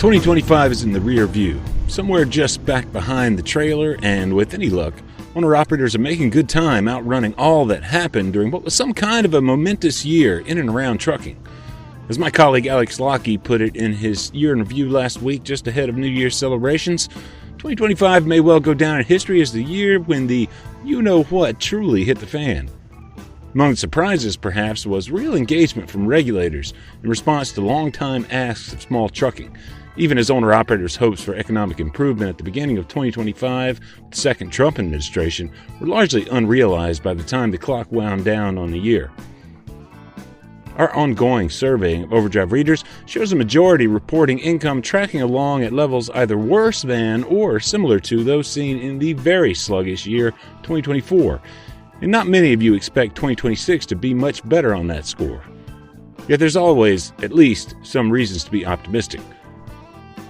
2025 is in the rear view, somewhere just back behind the trailer, and with any luck, owner-operators are making good time outrunning all that happened during what was some kind of a momentous year in and around trucking. As my colleague Alex Lockey put it in his year in review last week just ahead of New Year's celebrations, 2025 may well go down in history as the year when the you-know-what truly hit the fan. Among the surprises, perhaps, was real engagement from regulators in response to long-time asks of small trucking, even as owner-operators' hopes for economic improvement at the beginning of 2025, the second Trump administration, were largely unrealized by the time the clock wound down on the year. Our ongoing surveying of Overdrive readers shows a majority reporting income tracking along at levels either worse than or similar to those seen in the very sluggish year 2024, and not many of you expect 2026 to be much better on that score. Yet there's always, at least, some reasons to be optimistic.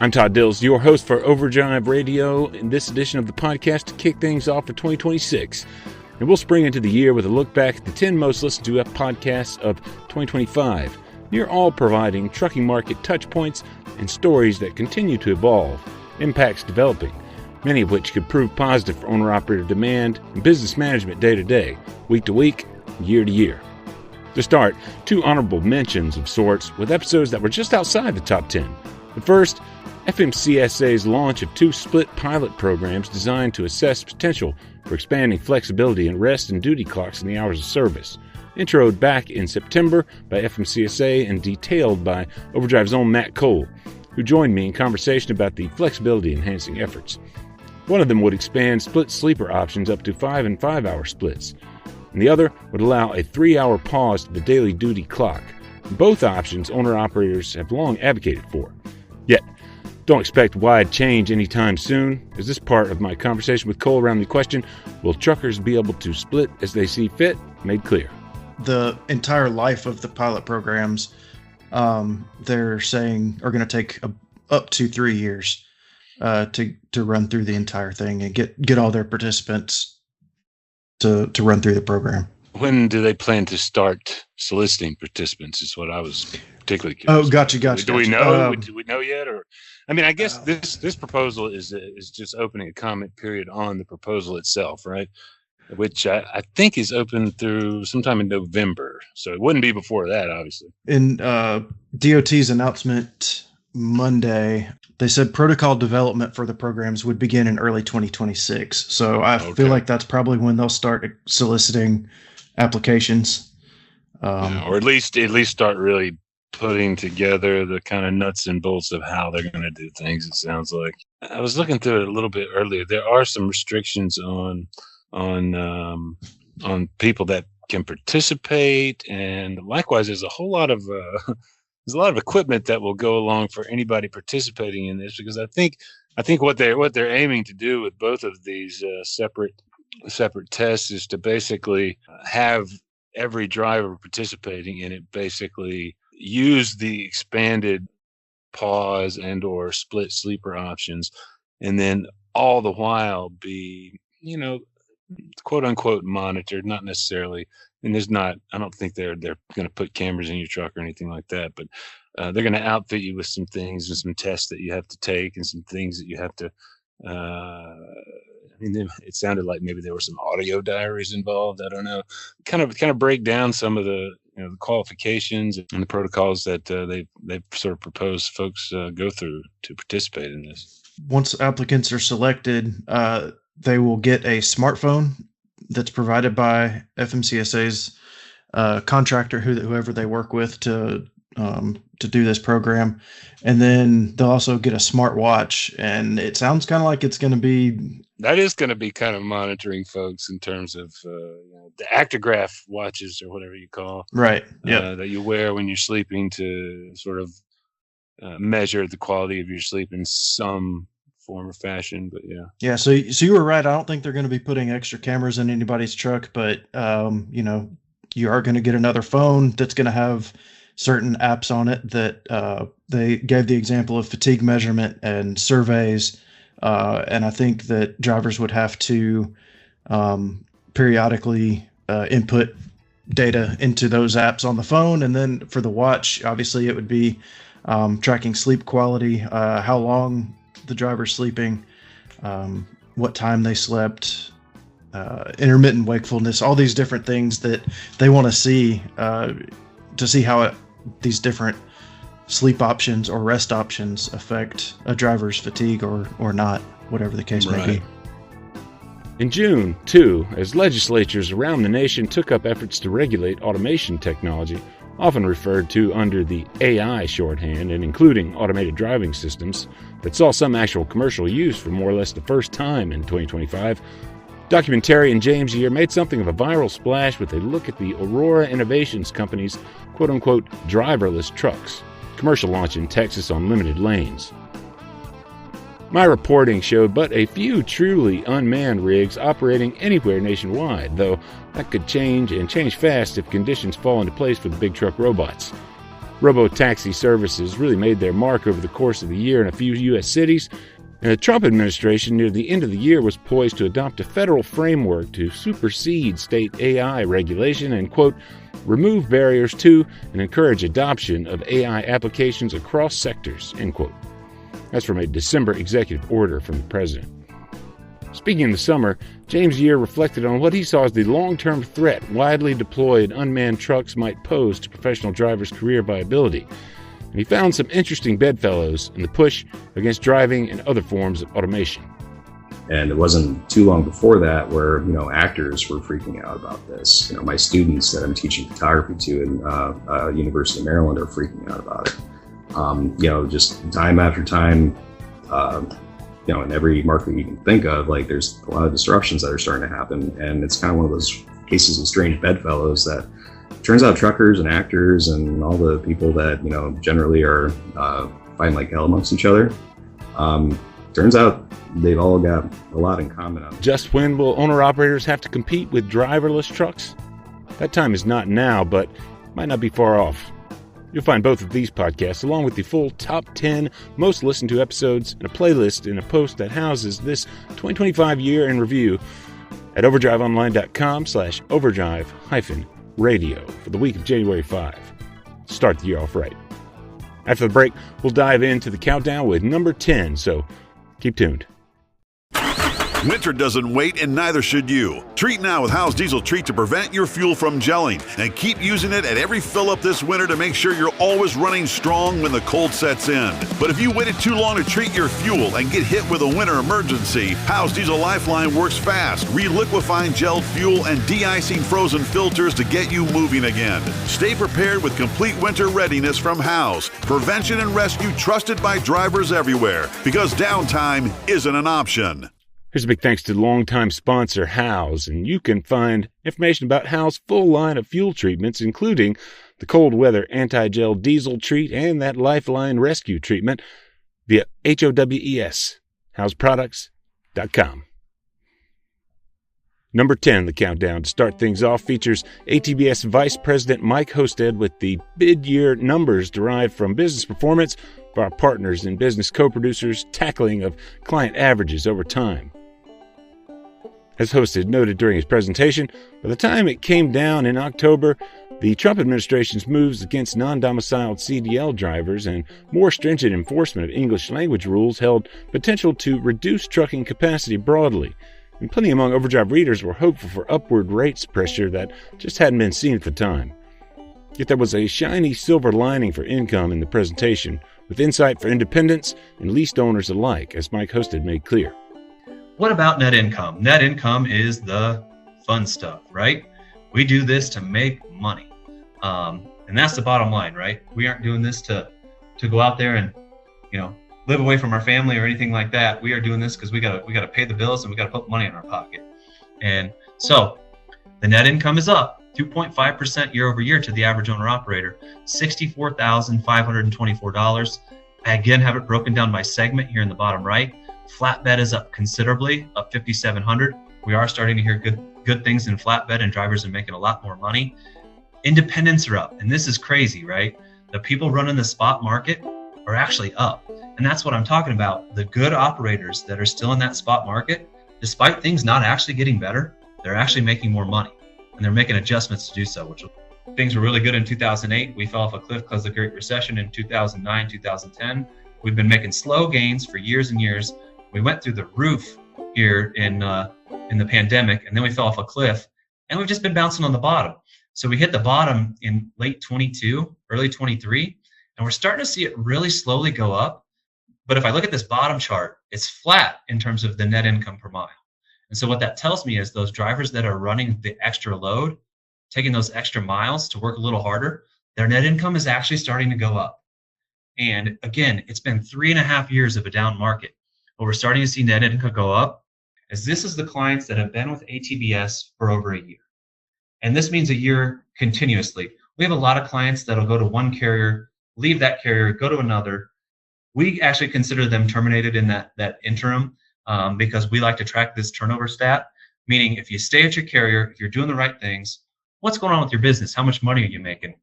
I'm Todd Dills, your host for Overdrive Radio, in this edition of the podcast to kick things off for 2026. And we'll spring into the year with a look back at the 10 most listened to podcasts of 2025, near all providing trucking market touchpoints and stories that continue to evolve, impacts developing, many of which could prove positive for owner-operator demand and business management day to day, week to week, year to year. To start, two honorable mentions of sorts with episodes that were just outside the top 10. The first, FMCSA's launch of two split pilot programs designed to assess potential for expanding flexibility in rest and duty clocks in the hours of service. Introed back in September by FMCSA and detailed by Overdrive's own Matt Cole, who joined me in conversation about the flexibility-enhancing efforts. One of them would expand split sleeper options up to 5 and 5 hour splits, and the other would allow a 3-hour pause to the daily duty clock. Both options owner-operators have long advocated for. Yet, don't expect wide change anytime soon, as this part of my conversation with Cole around the question, will truckers be able to split as they see fit, made clear. The entire life of the pilot programs, they're saying are going to take up to 3 years to run through the entire thing and get all their participants to run through the program. When do they plan to start soliciting participants is what I was particularly curious. Oh, gotcha. Do we know? Do we know yet? Or, I mean, I guess this proposal is just opening a comment period on the proposal itself, right? Which I think is open through sometime in November. So it wouldn't be before that, obviously. In DOT's announcement Monday, they said protocol development for the programs would begin in early 2026. So I feel like that's probably when they'll start soliciting applications. Or at least start really putting together the kind of nuts and bolts of how they're going to do things, it sounds like. I was looking through it a little bit earlier. There are some restrictions on people that can participate, and likewise there's a whole lot of equipment that will go along for anybody participating in this, because I think what they're aiming to do with both of these separate tests is to basically have every driver participating in it basically use the expanded pause and or split sleeper options, and then all the while be, quote unquote monitored, not necessarily. And I don't think they're going to put cameras in your truck or anything like that, but they're going to outfit you with some things and some tests that you have to take and some things that you have to, it sounded like maybe there were some audio diaries involved. I don't know. Kind of break down some of the the qualifications and the protocols that they've sort of proposed folks go through to participate in this. Once applicants are selected, they will get a smartphone that's provided by FMCSA's contractor, whoever they work with to do this program, and then they'll also get a smartwatch. And it sounds kind of like it's going to be kind of monitoring folks in terms of the actigraph watches or whatever you call, right? Yeah, that you wear when you're sleeping to sort of measure the quality of your sleep in some form or fashion. But yeah. So you were right. I don't think they're going to be putting extra cameras in anybody's truck, but you are going to get another phone that's going to have certain apps on it that they gave the example of fatigue measurement and surveys. And I think that drivers would have to periodically input data into those apps on the phone. And then for the watch, obviously it would be tracking sleep quality, how long the driver's sleeping, what time they slept, intermittent wakefulness, all these different things that they want to see how these different sleep options or rest options affect a driver's fatigue or not, whatever the case may be. In June, too, as legislatures around the nation took up efforts to regulate automation technology, often referred to under the AI shorthand and including automated driving systems, that saw some actual commercial use for more or less the first time in 2025, documentarian James Year made something of a viral splash with a look at the Aurora Innovations Company's quote-unquote driverless trucks, commercial launch in Texas on limited lanes. My reporting showed but a few truly unmanned rigs operating anywhere nationwide, though that could change and change fast if conditions fall into place for the big truck robots. Robo-taxi services really made their mark over the course of the year in a few U.S. cities, and the Trump administration near the end of the year was poised to adopt a federal framework to supersede state AI regulation and, quote, remove barriers to and encourage adoption of AI applications across sectors, end quote. That's from a December executive order from the president. Speaking in the summer, James Year reflected on what he saw as the long-term threat widely deployed unmanned trucks might pose to professional drivers' career viability. And he found some interesting bedfellows in the push against driving and other forms of automation. And it wasn't too long before that where, actors were freaking out about this. My students that I'm teaching photography to in University of Maryland are freaking out about it. Just time after time, in every market you can think of, there's a lot of disruptions that are starting to happen. And it's kind of one of those cases of strange bedfellows that turns out truckers and actors and all the people that, generally are fighting like hell amongst each other, turns out they've all got a lot in common. Just when will owner-operators have to compete with driverless trucks? That time is not now, but might not be far off. You'll find both of these podcasts, along with the full top 10 most listened to episodes and a playlist in a post that houses this 2025 year in review at overdriveonline.com/overdrive-radio for the week of January 5. Start the year off right. After the break, we'll dive into the countdown with number 10, so keep tuned. Winter doesn't wait, and neither should you. Treat now with Howe's Diesel Treat to prevent your fuel from gelling, and keep using it at every fill-up this winter to make sure you're always running strong when the cold sets in. But if you waited too long to treat your fuel and get hit with a winter emergency, Howe's Diesel Lifeline works fast, reliquefying gelled fuel and de-icing frozen filters to get you moving again. Stay prepared with complete winter readiness from Howe's. Prevention and rescue trusted by drivers everywhere, because downtime isn't an option. Here's a big thanks to longtime sponsor Howe's, and you can find information about Howe's full line of fuel treatments, including the cold weather anti-gel diesel treat and that Lifeline rescue treatment via HOWES, HowesProducts.com. Number 10, the countdown to start things off, features ATBS Vice President Mike Hosted with the mid-year numbers derived from business performance for our partners and business co-producers, tackling of client averages over time. As Hosted noted during his presentation, by the time it came down in October, the Trump administration's moves against non-domiciled CDL drivers and more stringent enforcement of English language rules held potential to reduce trucking capacity broadly, and plenty among Overdrive readers were hopeful for upward rates pressure that just hadn't been seen at the time. Yet there was a shiny silver lining for income in the presentation, with insight for independents and leased owners alike, as Mike Hosted made clear. What about net income? Net income is the fun stuff, right? We do this to make money. And that's the bottom line, right? We aren't doing this to go out there and, live away from our family or anything like that. We are doing this because we gotta pay the bills and we gotta put money in our pocket. And so the net income is up 2.5% year over year to the average owner operator, $64,524. I again have it broken down by segment here in the bottom right. Flatbed is up considerably, up $5,700. We are starting to hear good things in flatbed, and drivers are making a lot more money. Independents are up, and this is crazy, right? The people running the spot market are actually up, and that's what I'm talking about. The good operators that are still in that spot market, despite things not actually getting better, they're actually making more money, and they're making adjustments to do so, which things were really good in 2008. We fell off a cliff because of the Great Recession in 2009, 2010. We've been making slow gains for years and years. We went through the roof here in the pandemic, and then we fell off a cliff, and we've just been bouncing on the bottom. So we hit the bottom in late 22, early 23, and we're starting to see it really slowly go up. But if I look at this bottom chart, it's flat in terms of the net income per mile. And so what that tells me is those drivers that are running the extra load, taking those extra miles to work a little harder, their net income is actually starting to go up. And again, it's been 3.5 years of a down market. What we're starting to see net income go up is this is the clients that have been with ATBS for over a year. And this means a year continuously. We have a lot of clients that'll go to one carrier, leave that carrier, go to another. We actually consider them terminated in that interim because we like to track this turnover stat, meaning if you stay at your carrier, if you're doing the right things, what's going on with your business? How much money are you making?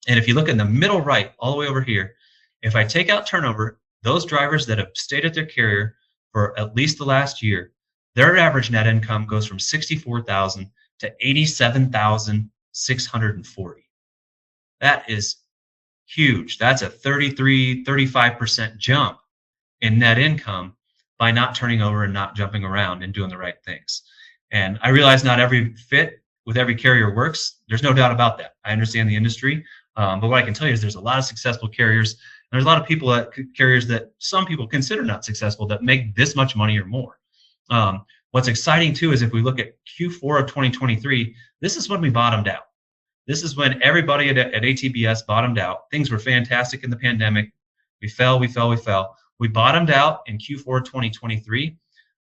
And if you look in the middle right, all the way over here, if I take out turnover, those drivers that have stayed at their carrier for at least the last year, their average net income goes from $64,000 to $87,640. That is huge. That's a 35% jump in net income by not turning over and not jumping around and doing the right things. And I realize not every fit with every carrier works. There's no doubt about that. I understand the industry. But what I can tell you is there's a lot of successful carriers. And there's a lot of people at carriers that some people consider not successful that make this much money or more. What's exciting too is if we look at Q4 of 2023, this is when we bottomed out. This is when everybody at ATBS bottomed out. Things were fantastic in the pandemic. We fell. We bottomed out in Q4 2023.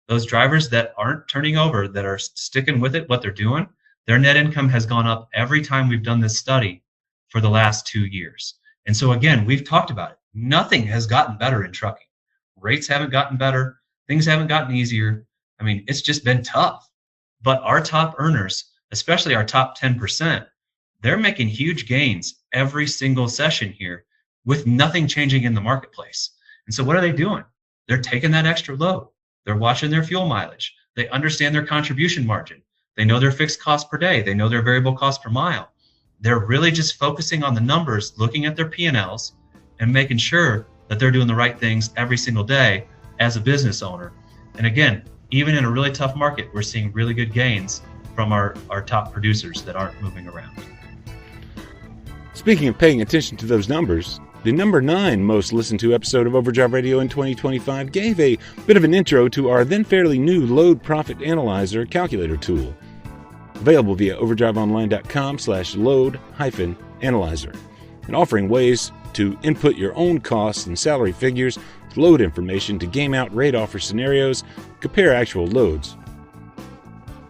Those drivers that aren't turning over, that are sticking with it, what they're doing, their net income has gone up every time we've done this study for the last 2 years. And so again, we've talked about it. Nothing has gotten better in trucking. Rates haven't gotten better. Things haven't gotten easier. I mean, it's just been tough. But our top earners, especially our top 10%, they're making huge gains every single session here with nothing changing in the marketplace. And so what are they doing? They're taking that extra load. They're watching their fuel mileage. They understand their contribution margin. They know their fixed cost per day. They know their variable cost per mile. They're really just focusing on the numbers, looking at their P&Ls and making sure that they're doing the right things every single day as a business owner. And again, even in a really tough market, we're seeing really good gains from our top producers that aren't moving around. Speaking of paying attention to those numbers, the number 9 most listened to episode of Overdrive Radio in 2025 gave a bit of an intro to our then fairly new Load Profit Analyzer calculator tool, available via overdriveonline.com/load-analyzer, and offering ways to input your own costs and salary figures with load information to game out rate offer scenarios, compare actual loads.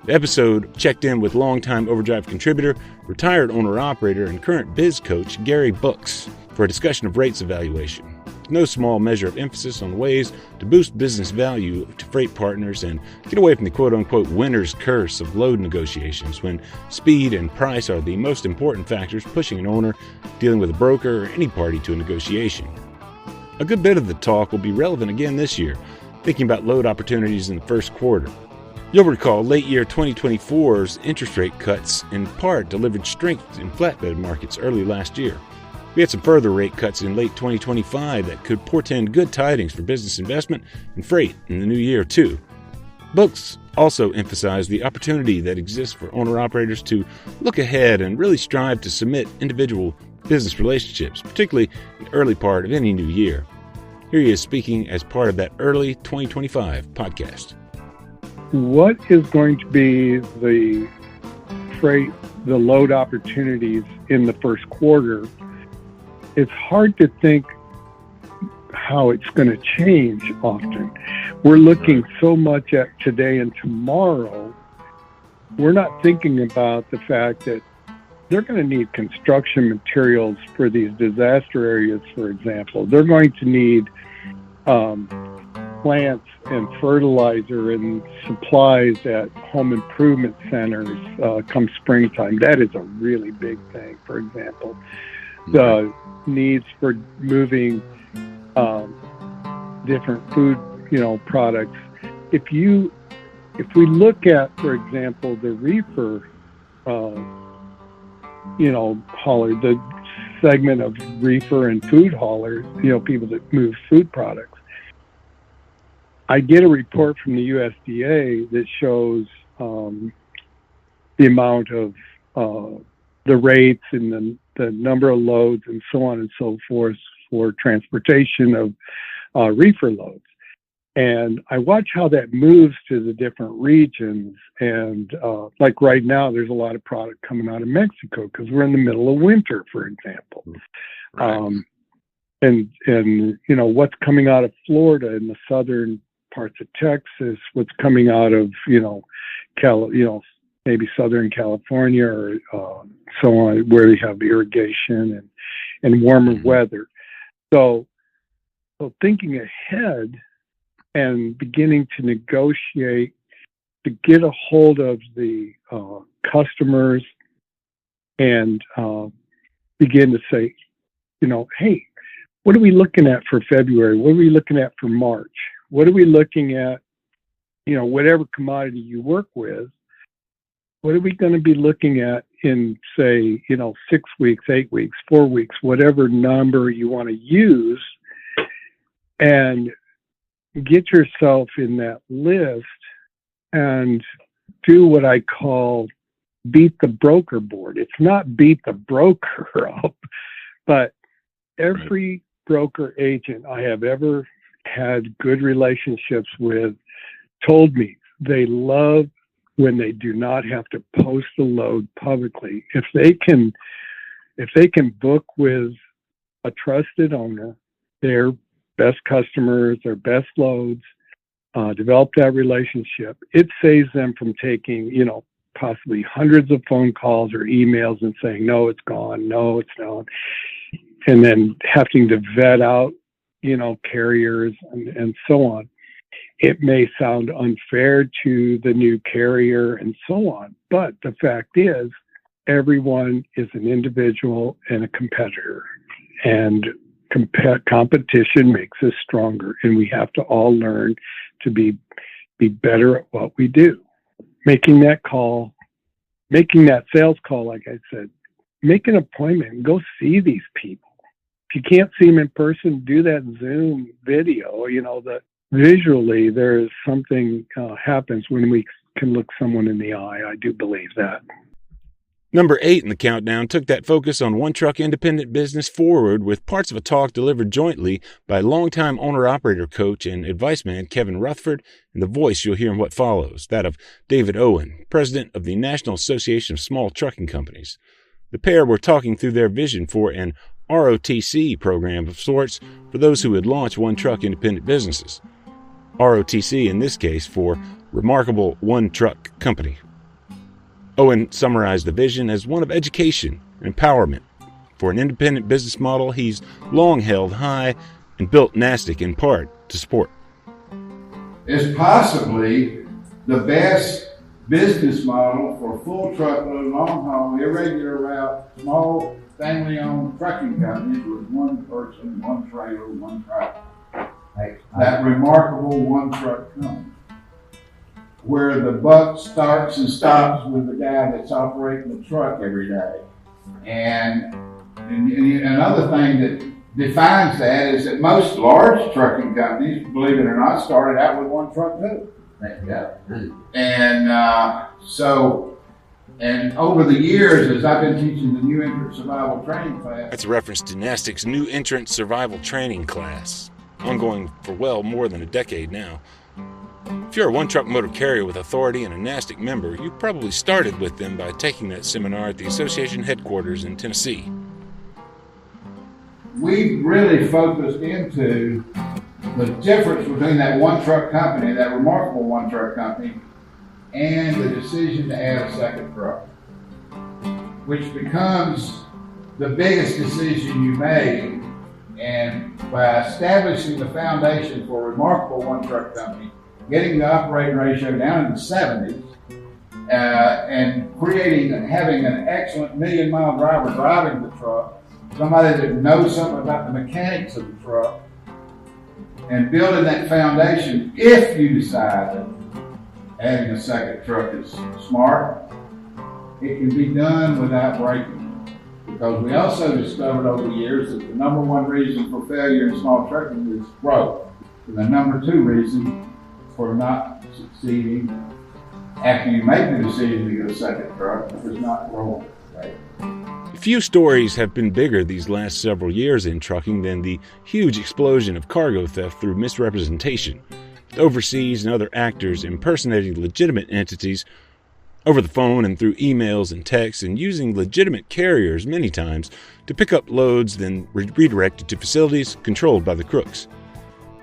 The episode checked in with longtime Overdrive contributor, retired owner-operator, and current biz coach Gary Books for a discussion of rates evaluation. No small measure of emphasis on ways to boost business value to freight partners and get away from the quote-unquote winner's curse of load negotiations when speed and price are the most important factors pushing an owner dealing with a broker or any party to a negotiation. A good bit of the talk will be relevant again this year, thinking about load opportunities in the first quarter. You'll recall late year 2024's interest rate cuts in part delivered strength in flatbed markets early last year. We had some further rate cuts in late 2025 that could portend good tidings for business investment and freight in the new year, too. Books also emphasized the opportunity that exists for owner-operators to look ahead and really strive to cement individual business relationships, particularly in the early part of any new year. Here he is speaking as part of that early 2025 podcast. What is going to be the load opportunities in the first quarter? It's hard to think how it's going to change often. We're looking so much at today and tomorrow. We're not thinking about the fact that they're going to need construction materials for these disaster areas, for example. They're going to need plants and fertilizer and supplies at home improvement centers come springtime. That is a really big thing, for example. The needs for moving different food, products. If we look at, for example, the reefer hauler, the segment of reefer and food haulers, people that move food products. I get a report from the USDA that shows the amount of the rates and the number of loads and so on and so forth for transportation of reefer loads. And I watch how that moves to the different regions. And like right now, there's a lot of product coming out of Mexico because we're in the middle of winter, for example. Right. And what's coming out of Florida and the southern parts of Texas, what's coming out of, maybe Southern California or so on, where they have irrigation and warmer weather. So thinking ahead and beginning to negotiate to get a hold of the customers and begin to say, hey, what are we looking at for February? What are we looking at for March? What are we looking at, whatever commodity you work with? What are we going to be looking at in, say, 6 weeks, 8 weeks, 4 weeks, whatever number you want to use, and get yourself in that list and do what I call beat the broker board. It's not beat the broker up, but every broker agent I have ever had good relationships with told me they love when they do not have to post the load publicly. If they can book with a trusted owner, their best customers, their best loads, develop that relationship, it saves them from taking, possibly hundreds of phone calls or emails and saying, no, it's gone, no, it's not. And then having to vet out, carriers and so on. It may sound unfair to the new carrier and so on, but the fact is everyone is an individual and a competitor, and competition makes us stronger, and we have to all learn to be better at what we do. Making that sales call, like I said, make an appointment and go see these people. If you can't see them in person, do that Zoom video, that visually there is something happens when we can look someone in the eye. I do believe that. Number 8 in the countdown took that focus on one-truck independent business forward with parts of a talk delivered jointly by longtime owner-operator coach and advice man Kevin Rutherford, and the voice you'll hear in what follows, that of David Owen, president of the National Association of Small Trucking Companies. The pair were talking through their vision for an ROTC program of sorts for those who would launch one-truck independent businesses. ROTC in this case for Remarkable One Truck Company. Owen summarized the vision as one of education and empowerment for an independent business model he's long held high and built NASTIC in part to support. It's possibly the best business model for full truckload, long haul, irregular route, small family-owned trucking companies with one person, one trailer, one truck. That remarkable one truck company, where the buck starts and stops with the guy that's operating the truck every day. And another thing that defines that is that most large trucking companies, believe it or not, started out with one truck too. And and over the years, as I've been teaching the new entrant survival training class. That's a reference to NASTIC's new entrant survival training class, ongoing for well more than a decade now. If you're a one-truck motor carrier with authority and a NASTIC member, you probably started with them by taking that seminar at the association headquarters in Tennessee. We've really focused into the difference between that one-truck company, that remarkable one-truck company, and the decision to add a second truck, which becomes the biggest decision you made. And by establishing the foundation for a remarkable one-truck company, getting the operating ratio down in the 70s, and having an excellent million-mile driver driving the truck, somebody that knows something about the mechanics of the truck, and building that foundation, if you decide that adding a second truck is smart, it can be done without breaking. Because we also discovered over the years that the number one reason for failure in small trucking is growth. And the number two reason for not succeeding after you make the decision to go second truck is not growing. Right? Few stories have been bigger these last several years in trucking than the huge explosion of cargo theft through misrepresentation, with overseas and other actors impersonating legitimate entities over the phone and through emails and texts, and using legitimate carriers many times to pick up loads then redirected to facilities controlled by the crooks.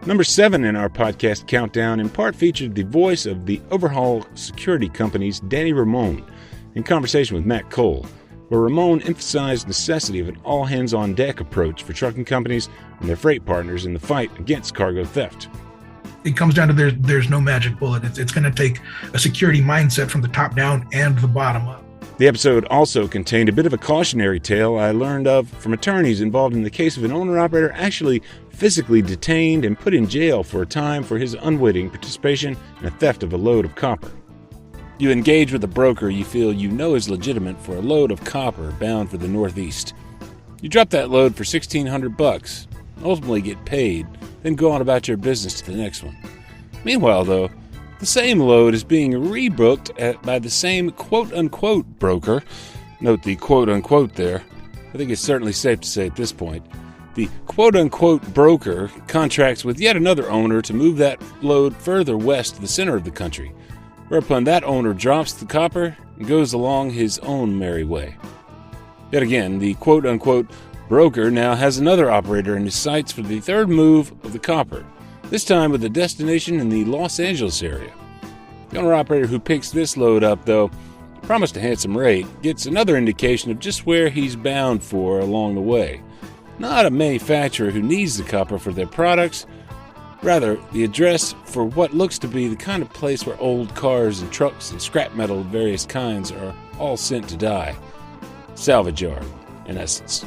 Number 7 in our podcast countdown in part featured the voice of the overhaul security company's Danny Ramone in conversation with Matt Cole, where Ramone emphasized the necessity of an all-hands-on-deck approach for trucking companies and their freight partners in the fight against cargo theft. It comes down to there's no magic bullet. It's going to take a security mindset from the top down and the bottom up. The episode also contained a bit of a cautionary tale I learned of from attorneys involved in the case of an owner-operator actually physically detained and put in jail for a time for his unwitting participation in a theft of a load of copper. You engage with a broker you feel you know is legitimate for a load of copper bound for the Northeast. You drop that load for $1,600, ultimately get paid, then go on about your business to the next one. Meanwhile, though, the same load is being rebooked by the same quote-unquote broker. Note the quote-unquote there. I think it's certainly safe to say at this point. The quote-unquote broker contracts with yet another owner to move that load further west to the center of the country, whereupon that owner drops the copper and goes along his own merry way. Yet again, the quote-unquote broker now has another operator in his sights for the third move of the copper, this time with a destination in the Los Angeles area. The owner-operator who picks this load up, though, promised a handsome rate, gets another indication of just where he's bound for along the way. Not a manufacturer who needs the copper for their products, rather the address for what looks to be the kind of place where old cars and trucks and scrap metal of various kinds are all sent to die. Salvage yard, in essence.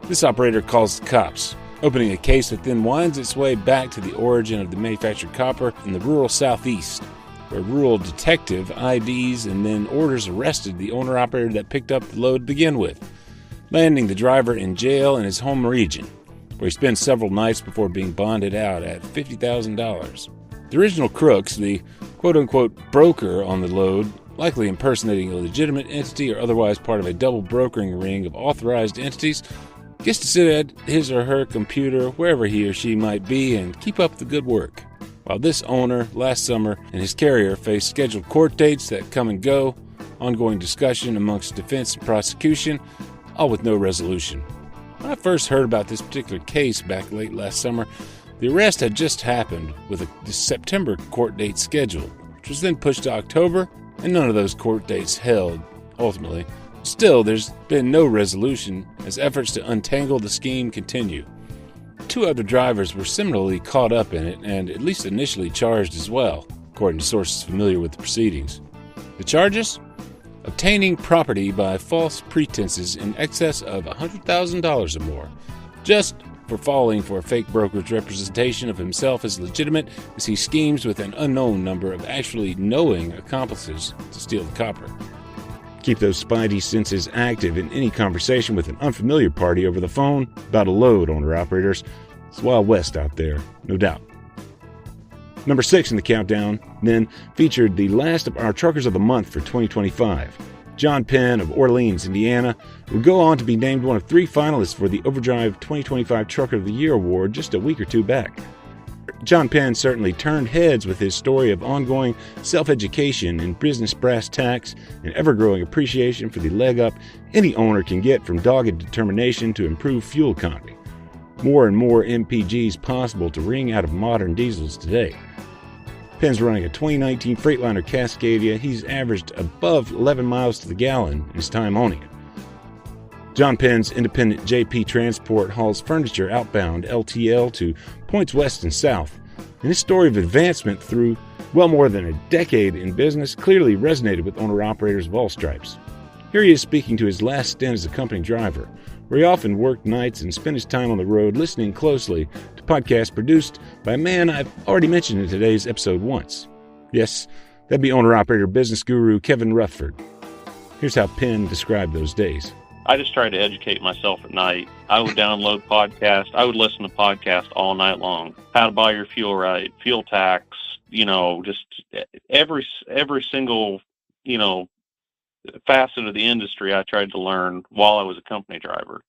This operator calls the cops, opening a case that then winds its way back to the origin of the manufactured copper in the rural southeast, where a rural detective IDs and then orders arrested the owner-operator that picked up the load to begin with, landing the driver in jail in his home region, where he spends several nights before being bonded out at $50,000. The original crooks, the quote-unquote broker on the load, likely impersonating a legitimate entity or otherwise part of a double brokering ring of authorized entities, gets to sit at his or her computer wherever he or she might be and keep up the good work, while this owner last summer and his carrier face scheduled court dates that come and go, ongoing discussion amongst defense and prosecution, all with no resolution. When I first heard about this particular case back late last summer, the arrest had just happened with a September court date scheduled, which was then pushed to October, and none of those court dates held, ultimately. Still, there's been no resolution as efforts to untangle the scheme continue. 2 other drivers were similarly caught up in it and at least initially charged as well, according to sources familiar with the proceedings. The charges? Obtaining property by false pretenses in excess of $100,000 or more, just for falling for a fake broker's representation of himself as legitimate as he schemes with an unknown number of actually knowing accomplices to steal the copper. Keep those spidey senses active in any conversation with an unfamiliar party over the phone about a load, owner-operators. It's Wild West out there, no doubt. Number 6 in the countdown then featured the last of our Truckers of the Month for 2025. John Penn of Orleans, Indiana, would go on to be named one of 3 finalists for the Overdrive 2025 Trucker of the Year award just a week or 2 back. John Penn certainly turned heads with his story of ongoing self-education in business brass tacks and ever-growing appreciation for the leg up any owner can get from dogged determination to improve fuel economy. More and more MPGs possible to wring out of modern diesels today. Penn's running a 2019 Freightliner Cascadia. He's averaged above 11 miles to the gallon in his time owning it. John Penn's independent JP Transport hauls furniture outbound LTL to points west and south, and his story of advancement through well more than a decade in business clearly resonated with owner-operators of all stripes. Here he is speaking to his last stint as a company driver, where he often worked nights and spent his time on the road listening closely to podcasts produced by a man I've already mentioned in today's episode once. Yes, that'd be owner-operator business guru Kevin Rutherford. Here's how Penn described those days. I just tried to educate myself at night. I would download podcasts. I would listen to podcasts all night long. How to buy your fuel right, fuel tax, just every single, facet of the industry I tried to learn while I was a company driver.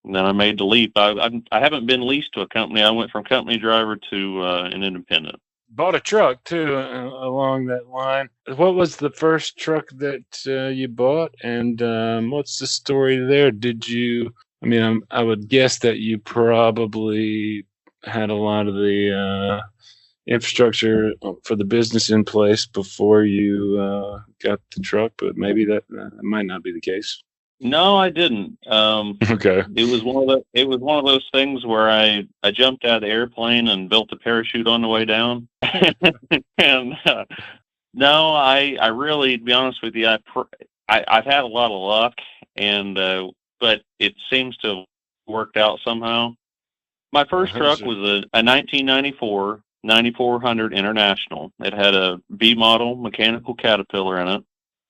And then I made the leap. I haven't been leased to a company. I went from company driver to an independent. Bought a truck too along that line. What was the first truck that you bought, and what's the story there? I would guess that you probably had a lot of the infrastructure for the business in place before you got the truck, but maybe that might not be the case. No, I didn't. Okay. It was one of those things where I jumped out of the airplane and built a parachute on the way down. And no, I really, to be honest with you, I've had a lot of luck, and but it seems to have worked out somehow. My first truck was a 1994 9400 International. It had a B model mechanical Caterpillar in it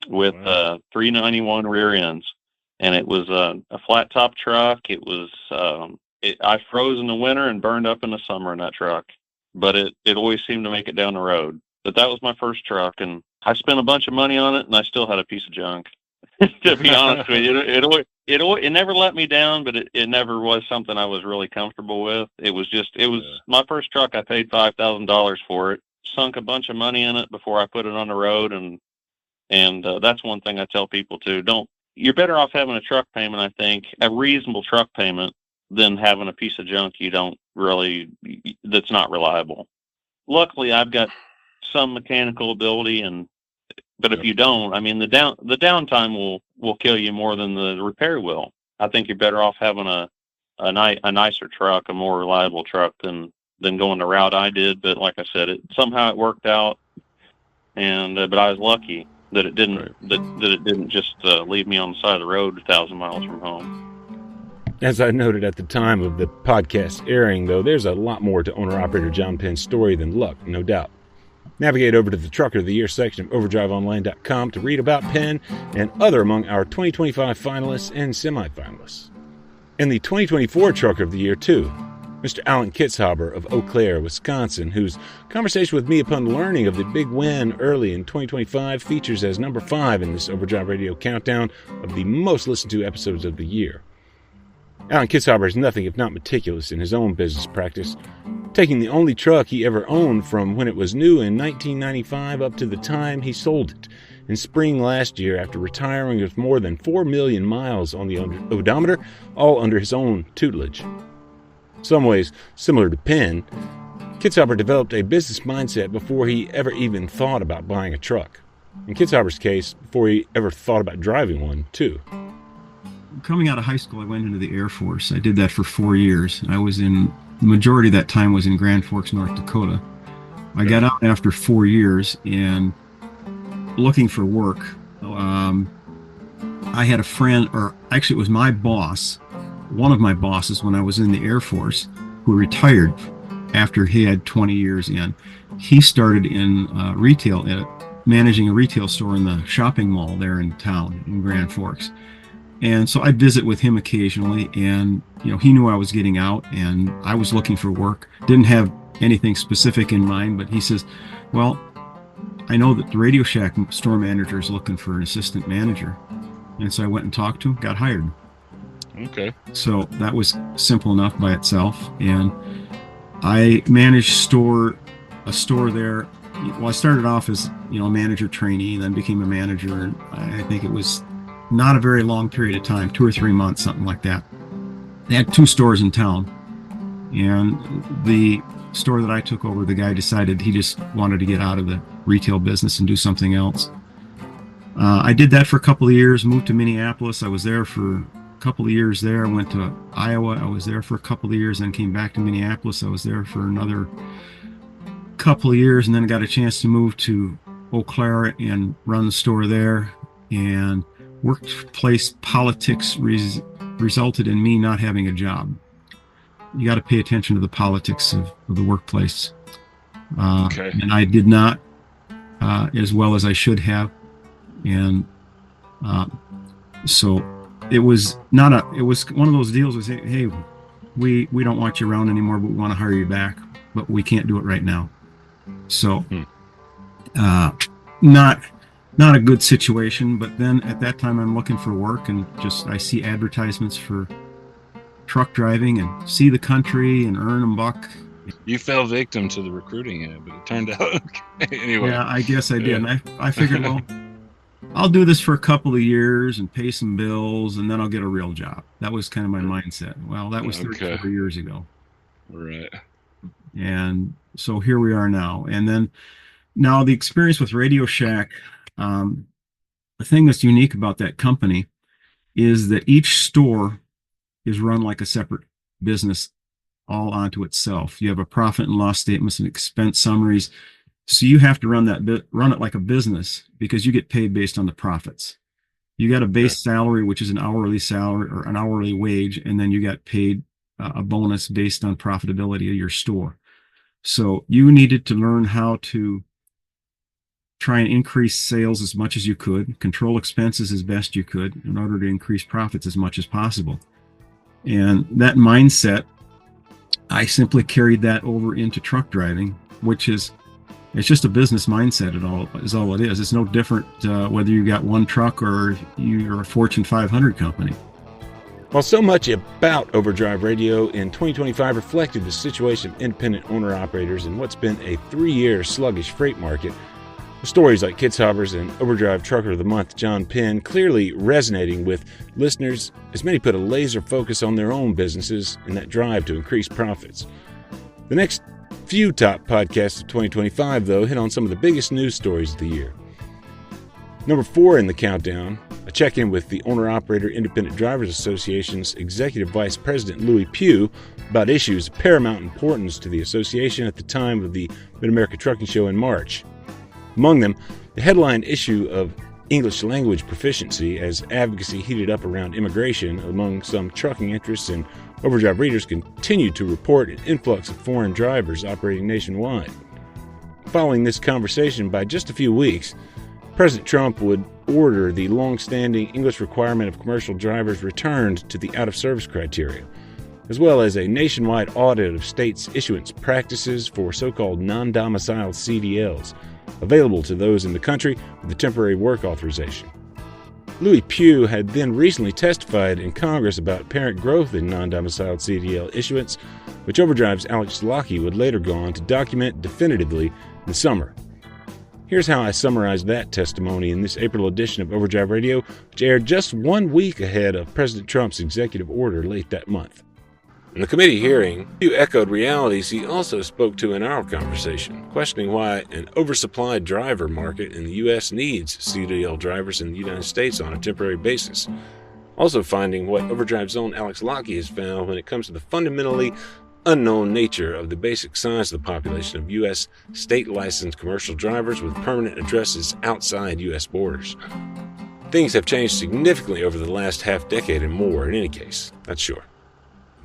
with 391 rear ends. And it was a flat top truck. It was, I froze in the winter and burned up in the summer in that truck, but it always seemed to make it down the road. But that was my first truck, and I spent a bunch of money on it, and I still had a piece of junk. To be honest with you, it never let me down, but it never was something I was really comfortable with. It was my first truck. I paid $5,000 for it, sunk a bunch of money in it before I put it on the road, and that's one thing I tell people too. You're better off having a truck payment, I think, a reasonable truck payment, than having a piece of junk that's not reliable. Luckily, I've got some mechanical ability, but if you don't, the downtime will kill you more than the repair will. I think you're better off having a nicer truck, a more reliable truck than going the route I did. But like I said, somehow it worked out, but I was lucky that it didn't that it didn't just leave me on the side of the road 1,000 miles from home. As I noted at the time of the podcast airing, though, there's a lot more to owner-operator John Penn's story than luck, no doubt. Navigate over to the Trucker of the Year section of overdriveonline.com to read about Penn and other among our 2025 finalists and semi-finalists. And the 2024 Trucker of the Year, too, Mr. Alan Kitzhaber of Eau Claire, Wisconsin, whose conversation with me upon learning of the big win early in 2025 features as number 5 in this Overdrive Radio countdown of the most listened to episodes of the year. Alan Kitzhaber is nothing if not meticulous in his own business practice, taking the only truck he ever owned from when it was new in 1995 up to the time he sold it in spring last year after retiring with more than 4 million miles on the odometer, all under his own tutelage. Some ways similar to Penn, Kitzhaber developed a business mindset before he ever even thought about buying a truck. In Kitzhaber's case, before he ever thought about driving one, too. Coming out of high school, I went into the Air Force. I did that for 4 years. The majority of that time was in Grand Forks, North Dakota. I got out after 4 years and looking for work. I had a friend, or actually it was my boss, one of my bosses when I was in the Air Force, who retired after he had 20 years in. He started in retail, managing a retail store in the shopping mall there in town in Grand Forks. And so I'd visit with him occasionally, and he knew I was getting out and I was looking for work. Didn't have anything specific in mind, but he says, well, I know that the Radio Shack store manager is looking for an assistant manager. And so I went and talked to him, got hired. Okay. So that was simple enough by itself. And I managed a store there. Well, I started off as, a manager trainee, then became a manager. And I think it was not a very long period of time, 2 or 3 months, something like that. They had 2 stores in town. And the store that I took over, the guy decided he just wanted to get out of the retail business and do something else. I did that for a couple of years, moved to Minneapolis. I was there for a couple of years there. I went to Iowa. I was there for a couple of years, then came back to Minneapolis. I was there for another couple of years, and then got a chance to move to Eau Claire and run the store there. And workplace politics resulted in me not having a job. You got to pay attention to the politics of the workplace. Okay. And I did not as well as I should have. And so it was one of those deals was, hey, we don't want you around anymore, but we want to hire you back, but we can't do it right now. So, not a good situation. But then at that time, I'm looking for work, and I see advertisements for truck driving and see the country and earn a buck. You fell victim to the recruiting, but it turned out okay. Anyway. Yeah, I guess I did. And I figured, well, I'll do this for a couple of years and pay some bills, and then I'll get a real job. That was kind of my mindset. Well, that was 34 years ago. Right. And so here we are now. And then now the experience with Radio Shack, the thing that's unique about that company is that each store is run like a separate business all onto itself. You have a profit and loss statements and expense summaries. So you have to run it like a business, because you get paid based on the profits. You got a base salary, which is an hourly salary or an hourly wage, and then you got paid a bonus based on profitability of your store. So you needed to learn how to try and increase sales as much as you could, control expenses as best you could in order to increase profits as much as possible. And that mindset, I simply carried that over into truck driving, which is, it's just a business mindset is all it is. It's no different whether you got one truck or you're a Fortune 500 company. While so much about Overdrive Radio in 2025 reflected the situation of independent owner-operators in what's been a 3-year sluggish freight market, the stories like Kitzhaber's and Overdrive Trucker of the Month John Penn clearly resonating with listeners as many put a laser focus on their own businesses in that drive to increase profits. The next few top podcasts of 2025, though, hit on some of the biggest news stories of the year. Number 4 in the countdown, a check-in with the Owner-Operator Independent Drivers Association's Executive Vice President Louis Pugh about issues of paramount importance to the association at the time of the Mid-America Trucking Show in March. Among them, the headline issue of English language proficiency as advocacy heated up around immigration among some trucking interests, and Overdrive readers continued to report an influx of foreign drivers operating nationwide. Following this conversation by just a few weeks, President Trump would order the long-standing English requirement of commercial drivers returned to the out-of-service criteria, as well as a nationwide audit of states' issuance practices for so-called non-domiciled CDLs, available to those in the country with a temporary work authorization. Louis Pugh had then recently testified in Congress about apparent growth in non-domiciled CDL issuance, which Overdrive's Alex Lockey would later go on to document definitively in the summer. Here's how I summarized that testimony in this April edition of Overdrive Radio, which aired just 1 week ahead of President Trump's executive order late that month. In the committee hearing, Pugh echoed realities he also spoke to in our conversation, questioning why an oversupplied driver market in the U.S. needs CDL drivers in the United States on a temporary basis. Also finding what Overdrive's own Alex Lockey has found when it comes to the fundamentally unknown nature of the basic size of the population of U.S. state-licensed commercial drivers with permanent addresses outside U.S. borders. Things have changed significantly over the last half-decade and more, in any case, that's sure.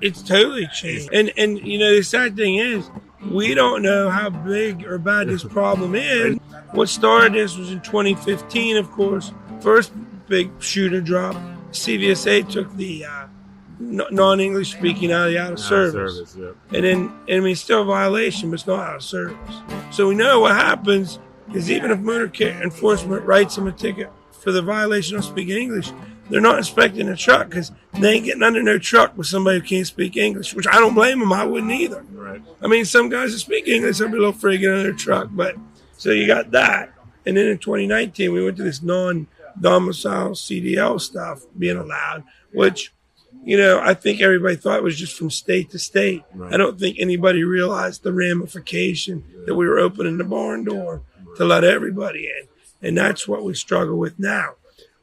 It's totally changed. And you know, the sad thing is, we don't know how big or bad this problem is. What started this was in 2015, of course. First big shooter drop. CVSA took the non-English speaking out of service. Yep. And then, it's still a violation, but it's not out of service. So we know what happens is even if motor carrier enforcement writes them a ticket for the violation of speaking English, they're not inspecting the truck because they ain't getting under no truck with somebody who can't speak English, which I don't blame them. I wouldn't either. Right. I mean, some guys that speak English, I'd be a little afraid to get under their truck. But so you got that. And then in 2019, we went to this non-domicile CDL stuff being allowed, which, I think everybody thought it was just from state to state. Right. I don't think anybody realized the ramification that we were opening the barn door to let everybody in. And that's what we struggle with now.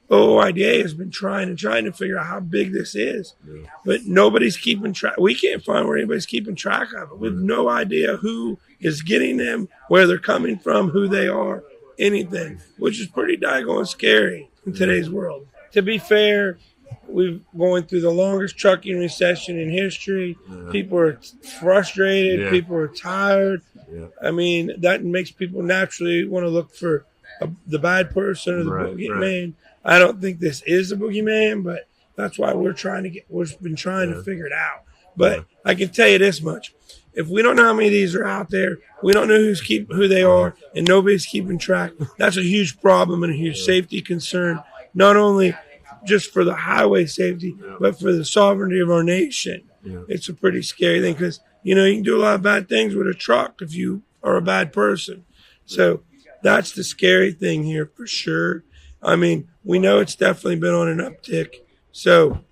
OIDA has been trying to figure out how big this is, but nobody's keeping track. We can't find where anybody's keeping track of it. We have no idea who is getting them, where they're coming from, who they are, anything, which is pretty daggone scary in today's world. To be fair, we're going through the longest trucking recession in history. People are frustrated. People are tired. I mean, that makes people naturally want to look for the bad person or the boogeyman. I don't think this is a boogeyman, but That's why we've been trying to figure it out. But I can tell you this much. If we don't know how many of these are out there, we don't know who they are, and nobody's keeping track, that's a huge problem and a huge safety concern, not only just for the highway safety, but for the sovereignty of our nation. It's a pretty scary thing because, you can do a lot of bad things with a truck if you are a bad person. So that's the scary thing here for sure. I mean, we know it's definitely been on an uptick. So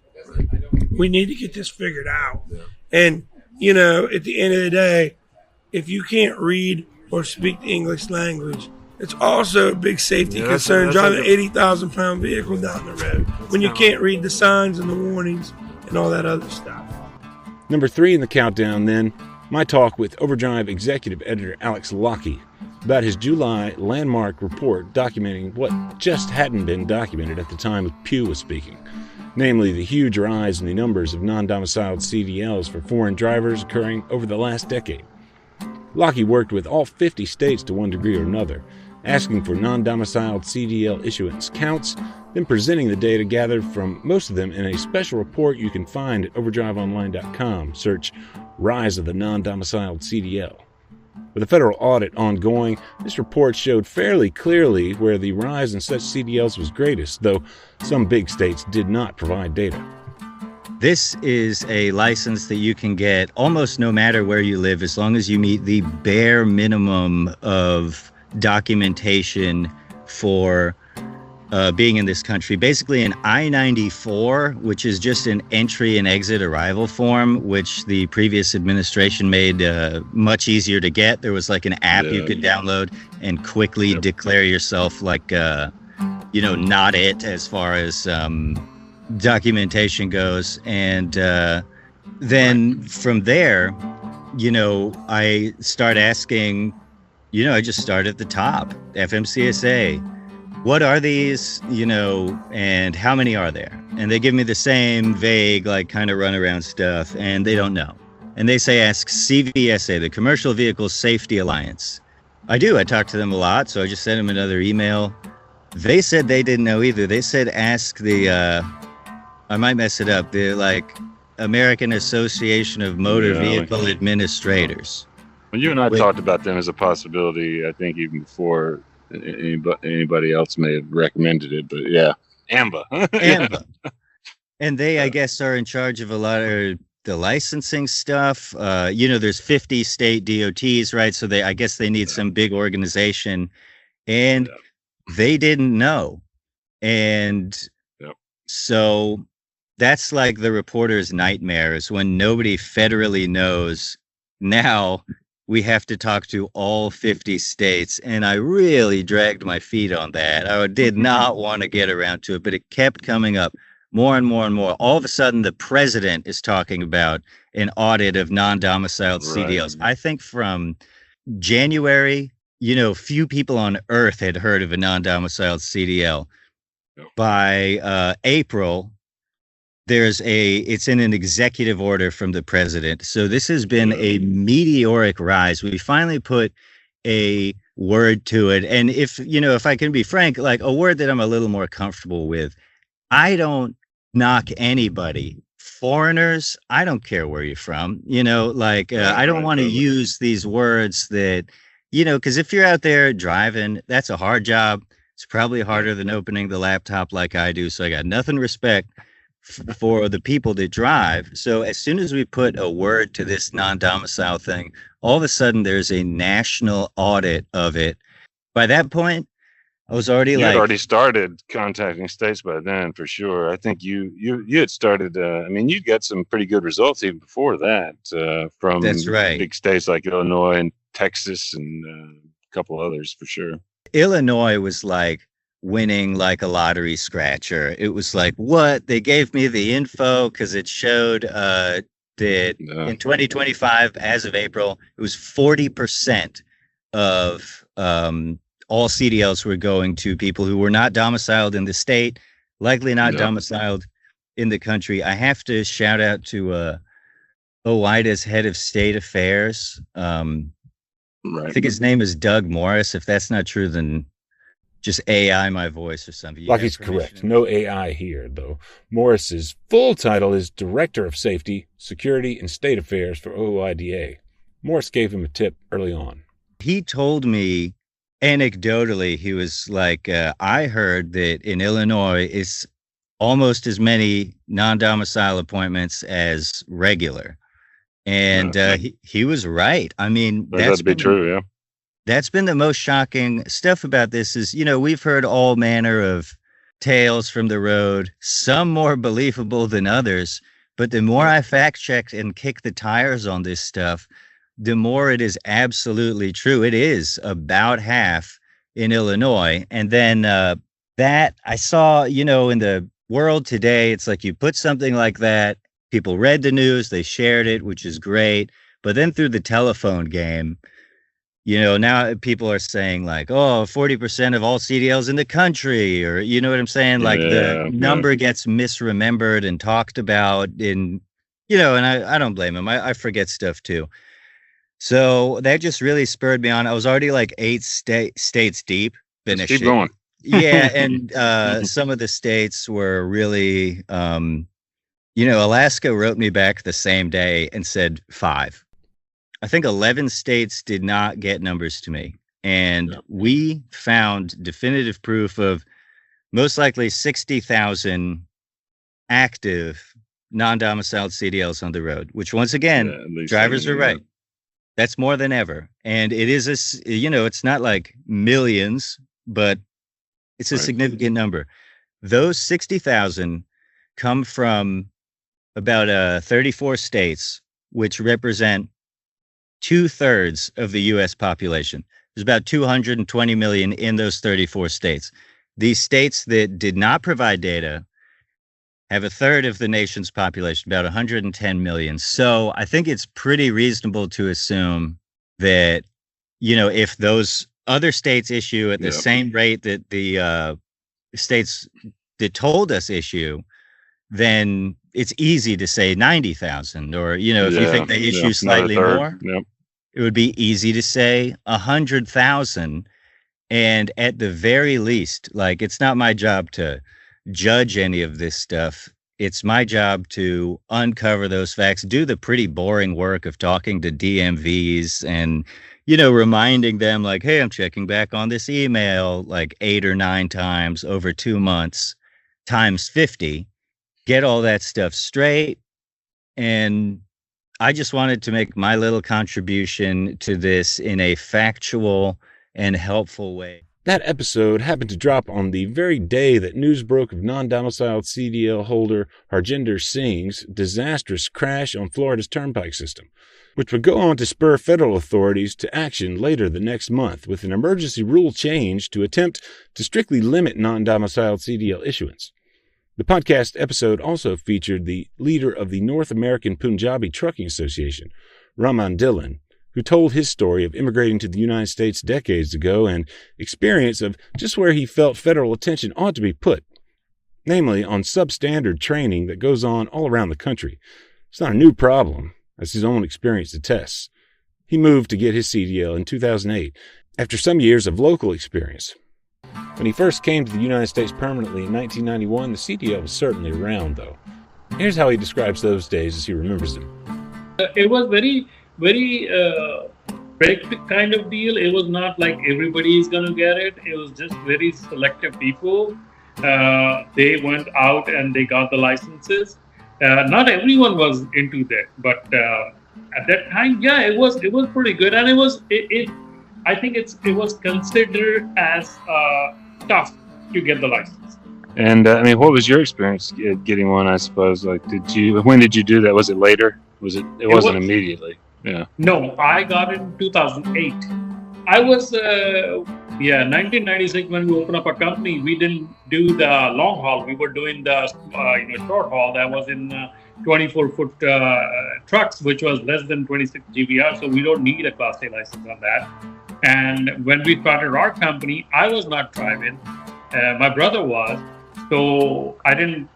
we need to get this figured out. And, at the end of the day, if you can't read or speak the English language, it's also a big safety concern driving an 80,000-pound vehicle down the road when you can't read the signs and the warnings and all that other stuff. Number 3 in the countdown, then, my talk with Overdrive executive editor Alex Lockie about his July landmark report documenting what just hadn't been documented at the time Pew was speaking, namely the huge rise in the numbers of non-domiciled CDLs for foreign drivers occurring over the last decade. Lockie worked with all 50 states to one degree or another, asking for non-domiciled CDL issuance counts, then presenting the data gathered from most of them in a special report you can find at overdriveonline.com. Search Rise of the Non-Domiciled CDL. With a federal audit ongoing, this report showed fairly clearly where the rise in such CDLs was greatest, though some big states did not provide data. This is a license that you can get almost no matter where you live, as long as you meet the bare minimum of documentation for being in this country. Basically an I-94, which is just an entry and exit arrival form, which the previous administration made much easier to get. There was like an app you could download and quickly declare yourself like, not it as far as documentation goes. And then from there, I start asking, I just start at the top, FMCSA. What are these, and how many are there? And they give me the same vague, kind of runaround stuff, and they don't know. And they say, ask CVSA, the Commercial Vehicle Safety Alliance. I do. I talk to them a lot, so I just sent them another email. They said they didn't know either. They said, ask the, I might mess it up, the, American Association of Motor Vehicle Administrators. Well, you and I talked about them as a possibility, I think, even before anybody else may have recommended it, but yeah, AMBA. AMBA. And they, I guess, are in charge of a lot of the licensing stuff. There's 50 state DOTs, right? So I guess they need some big organization, and they didn't know. And so that's like the reporter's nightmare, is when nobody federally knows. Now we have to talk to all 50 states. And I really dragged my feet on that. I did not want to get around to it, but it kept coming up more and more and more. All of a sudden, the president is talking about an audit of non-domiciled CDLs. I think from January, few people on earth had heard of a non-domiciled CDL. By April, it's in an executive order from the president. So this has been a meteoric rise. We finally put a word to it. And if I can be frank, a word that I'm a little more comfortable with, I don't knock anybody. Foreigners, I don't care where you're from. I don't want to use these words that, because if you're out there driving, that's a hard job. It's probably harder than opening the laptop like I do. So I got nothing respect for the people that drive. So as soon as we put a word to this non-domicile thing, all of a sudden there's a national audit of it. By that point, I was already you had already started contacting states by then, for sure. I think you had started. You got some pretty good results even before that from big states like Illinois and Texas and a couple others, for sure. Illinois was winning like a lottery scratcher. It was what? They gave me the info because it showed that in 2025, as of April, it was 40% of all CDLs were going to people who were not domiciled in the state, likely not domiciled in the country. I have to shout out to OIDA's head of state affairs. I think his name is Doug Morris. If that's not true, then just AI my voice or something. Lockie's correct. No AI here, though. Morris's full title is Director of Safety, Security, and State Affairs for OOIDA. Morris gave him a tip early on. He told me, anecdotally, he was like, I heard that in Illinois it's almost as many non-domicile appointments as regular. And he was right. I mean, that's be true, yeah. That's been the most shocking stuff about this is, we've heard all manner of tales from the road, some more believable than others. But the more I fact check and kick the tires on this stuff, the more it is absolutely true. It is about half in Illinois. And then that I saw, in the world today, it's like you put something like that, people read the news, they shared it, which is great. But then through the telephone game, now people are saying like, 40% of all CDLs in the country, or you know what I'm saying? Like the number gets misremembered and talked about and I don't blame him. I forget stuff too. So that just really spurred me on. I was already like 8 states deep finishing. Keep going. Yeah. And some of the states were really, Alaska wrote me back the same day and said 5. I think 11 states did not get numbers to me. And we found definitive proof of most likely 60,000 active non-domiciled CDLs on the road, which once again, drivers are right. That's more than ever. And it is, it's not like millions, but it's a significant number. Those 60,000 come from about 34 states, which represent 2/3 of the U.S. population. There's about 220 million in those 34 states. These states that did not provide data have 1/3 of the nation's population, about 110 million. So I think it's pretty reasonable to assume that, if those other states issue at the same rate that the states that told us issue, then it's easy to say 90,000, or, if you think they issue slightly more, it would be easy to say 100,000. And at the very least, like, it's not my job to judge any of this stuff. It's my job to uncover those facts, do the pretty boring work of talking to DMVs and, reminding them like, hey, I'm checking back on this email like 8 or 9 times over 2 months times 50, get all that stuff straight. And I just wanted to make my little contribution to this in a factual and helpful way. That episode happened to drop on the very day that news broke of non-domiciled CDL holder Harjinder Singh's disastrous crash on Florida's turnpike system, which would go on to spur federal authorities to action later the next month with an emergency rule change to attempt to strictly limit non-domiciled CDL issuance. The podcast episode also featured the leader of the North American Punjabi Trucking Association, Raman Dhillon, who told his story of immigrating to the United States decades ago and experience of just where he felt federal attention ought to be put, namely on substandard training that goes on all around the country. It's not a new problem, as his own experience attests. He moved to get his CDL in 2008 after some years of local experience. When he first came to the United States permanently in 1991, the CDL was certainly around, though. Here's how he describes those days as he remembers them. It was very strict kind of deal. It was not like everybody is going to get it. It was just very selective people. They went out and they got the licenses. Not everyone was into that, but at that time, it was pretty good, and I think it was considered as tough to get the license. And what was your experience getting one? I suppose, like, when did you do that? Was it later? It wasn't immediately. Yeah. No, I got it in 2008. I was 1996 when we opened up a company. We didn't do the long haul. We were doing the short haul. That was in 24-foot trucks, which was less than 26 GVR. So we don't need a Class A license on that. And when we started our company, I was not driving. My brother was. So I didn't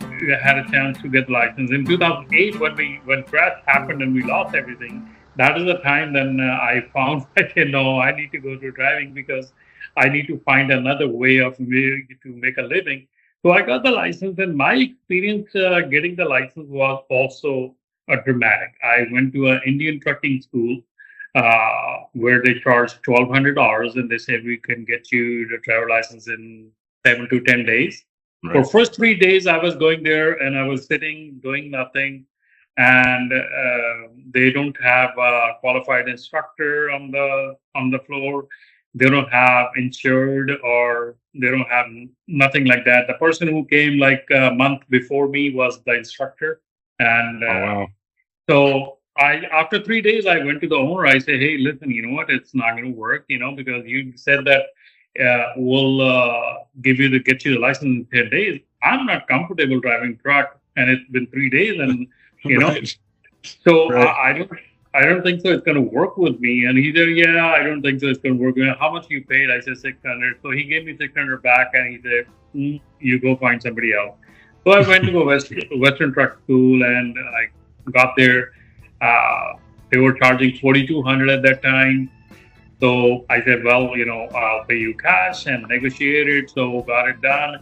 had a chance to get the license. In 2008, when crash happened and we lost everything, that is the time then I found I need to go to driving, because I need to find another way to make a living. So I got the license, and my experience getting the license was also dramatic. I went to an Indian trucking school where they charged $1,200, and they said we can get you the driver license in 7 to 10 days. Right. For first 3 days, I was going there and I was sitting doing nothing, and they don't have a qualified instructor on the floor. They don't have insured, or they don't have nothing like that. The person who came like a month before me was the instructor, and so after 3 days, I went to the owner. I said, "Hey, listen, you know what? It's not going to work, because you said that we'll get you the license in 10 days. I'm not comfortable driving truck, and it's been 3 days, and Right. so I don't think so. It's going to work with me." And he said, "Yeah, I don't think so. It's going to work. How much you paid?" I said 600. So he gave me 600 back, and he said, "You go find somebody else." So I went to a Western Truck School, and I got there. They were charging $4,200 at that time. So I said, "Well, I'll pay you cash," and negotiated. So got it done.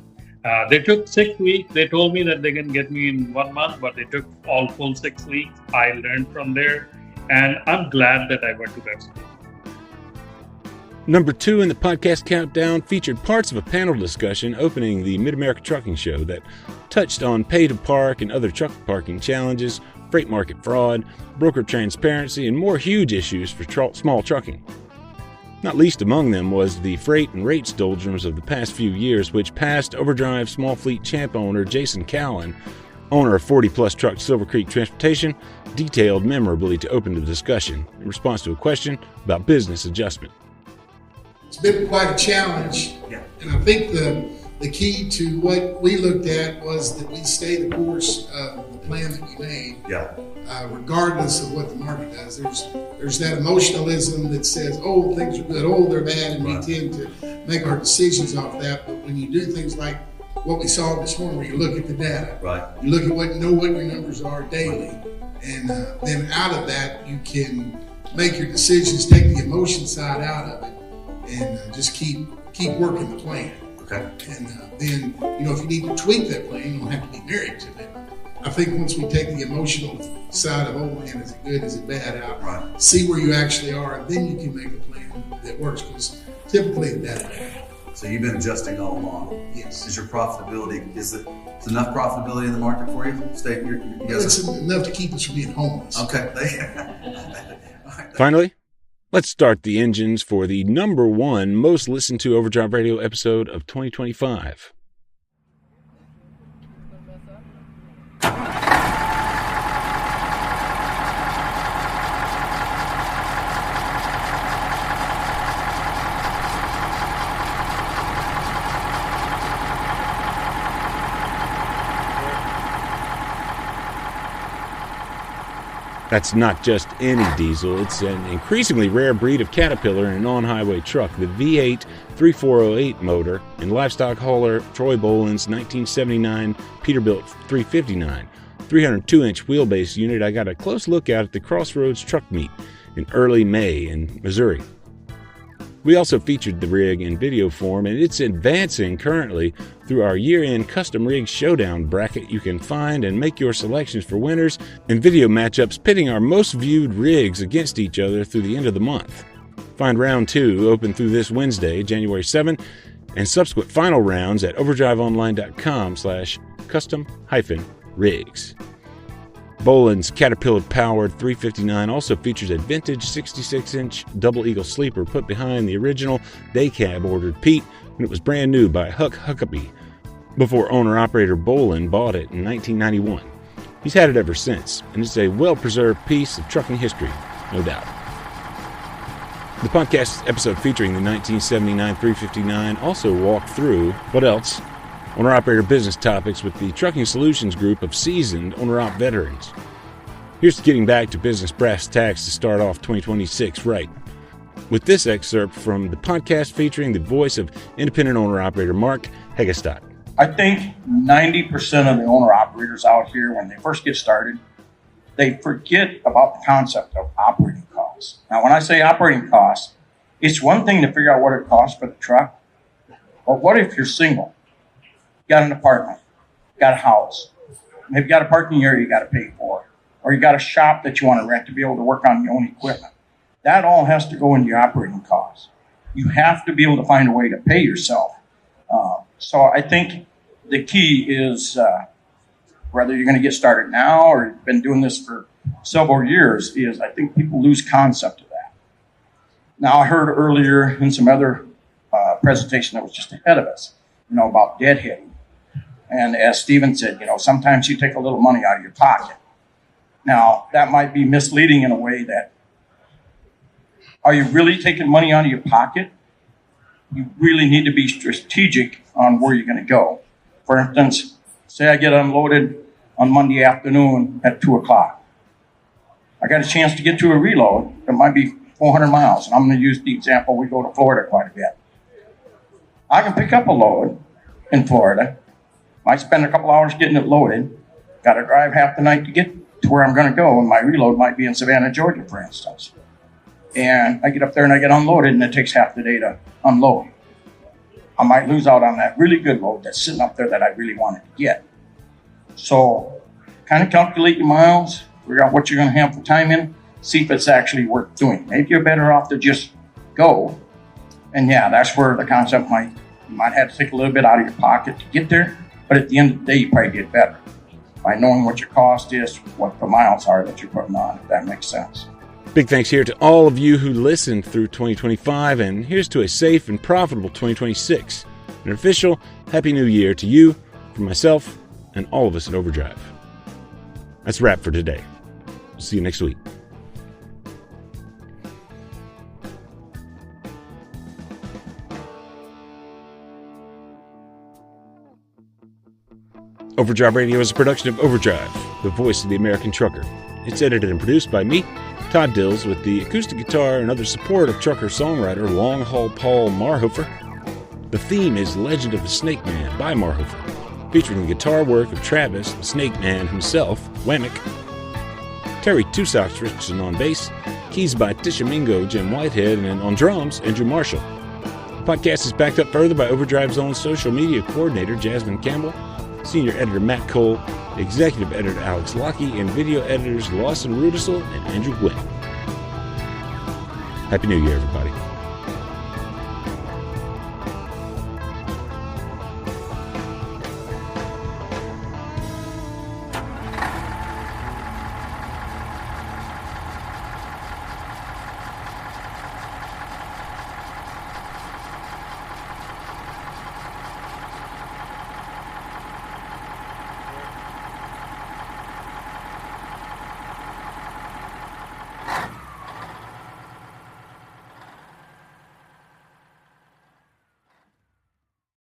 They took 6 weeks. They told me that they can get me in 1 month, but they took all full 6 weeks. I learned from there, and I'm glad that I went to that school. Number 2 in the podcast countdown featured parts of a panel discussion opening the Mid-America Trucking Show that touched on pay-to-park and other truck parking challenges, freight market fraud, broker transparency, and more huge issues for small trucking. Not least among them was the freight and rates doldrums of the past few years, which past Overdrive small fleet champ owner Jason Cowan, owner of 40-plus truck Silver Creek Transportation, detailed memorably to open the discussion in response to a question about business adjustment. It's been quite a challenge, and I think the key to what we looked at was that we stay the course of the plan that we made, regardless of what the market does. There's that emotionalism that says, "Oh, things are good, oh, they're bad," and we tend to make our decisions off that. But when you do things like what we saw this morning, where you look at the data, you look at what your numbers are daily, and then out of that you can make your decisions, take the emotion side out of it, and just keep working the plan. Okay. And then, if you need to tweak that plan, you don't have to be married to it. I think once we take the emotional side of, "Oh man, is it good, is it bad," out, see where you actually are, and then you can make a plan that works, because typically it's bad. So you've been adjusting all along. Yes. Is your profitability, is enough profitability in the market for you? It's enough to keep us from being homeless. Okay. Finally, let's start the engines for the number 1 most listened to Overdrive Radio episode of 2025. That's not just any diesel. It's an increasingly rare breed of Caterpillar in an on-highway truck, the V8 3408 motor and livestock hauler Troy Boland's 1979 Peterbilt 359, 302-inch wheelbase unit I got a close look at the Crossroads Truck Meet in early May in Missouri. We also featured the rig in video form, and it's advancing currently through our year-end custom rig showdown bracket. You can find and make your selections for winners and video matchups pitting our most viewed rigs against each other through the end of the month. Find round 2 open through this Wednesday, January 7, and subsequent final rounds at overdriveonline.com/custom-rigs. Boland's Caterpillar-powered 359 also features a vintage 66-inch double eagle sleeper put behind the original day cab ordered Pete when it was brand new by Huck Huckabee before owner-operator Boland bought it in 1991. He's had it ever since, and it's a well-preserved piece of trucking history, no doubt. The podcast episode featuring the 1979 359 also walked through, what else? Owner-operator business topics with the Trucking Solutions group of seasoned owner-op veterans. Here's getting back to business brass tacks to start off 2026 right, with this excerpt from the podcast featuring the voice of independent owner-operator Mark Hegestad. I think 90% of the owner-operators out here, when they first get started, they forget about the concept of operating costs. Now, when I say operating costs, It's one thing to figure out what it costs for the truck, but what if you're single? You got an apartment, got a house, maybe got a parking area you got to pay for, or you got a shop that you want to rent to be able to work on your own equipment. That all has to go into your operating costs. You have to be able to find a way to pay yourself. So I think the key is whether you're going to get started now or you've been doing this for several years, is I think people lose concept of that. Now, I heard earlier in some other presentation that was just ahead of us, about deadheading. And as Stephen said, sometimes you take a little money out of your pocket. Now, that might be misleading in a way that, are you really taking money out of your pocket? You really need to be strategic on where you're going to go. For instance, say I get unloaded on Monday afternoon at 2 o'clock. I got a chance to get to a reload that might be 400 miles. And I'm going to use the example, we go to Florida quite a bit. I can pick up a load in Florida. Might spend a couple hours getting it loaded. Got to drive half the night to get to where I'm going to go. And my reload might be in Savannah, Georgia, for instance. And I get up there and I get unloaded, and it takes half the day to unload. I might lose out on that really good load that's sitting up there that I really wanted to get. So kind of calculate your miles, figure out what you're going to have for time in, see if it's actually worth doing. Maybe you're better off to just go. And yeah, that's where the concept you might have to take a little bit out of your pocket to get there. But at the end of the day, you probably get better by knowing what your cost is, what the miles are that you're putting on, if that makes sense. Big thanks here to all of you who listened through 2025, and here's to a safe and profitable 2026. An official Happy New Year to you, from myself, and all of us at Overdrive. That's a wrap for today. We'll see you next week. Overdrive Radio is a production of Overdrive, the voice of the American trucker. It's edited and produced by me, Todd Dills, with the acoustic guitar and other support of trucker-songwriter Long Haul Paul Marhofer. The theme is Legend of the Snake Man by Marhofer, featuring the guitar work of Travis, the Snake Man himself, Whammick. Terry Two Socks Richardson on bass, keys by Tishomingo Jim Whitehead, and on drums, Andrew Marshall. The podcast is backed up further by Overdrive's own social media coordinator, Jasmine Campbell, senior editor Matt Cole, executive editor Alex Lockie, and video editors Lawson Rudisell and Andrew Gwynn. Happy New Year, everybody.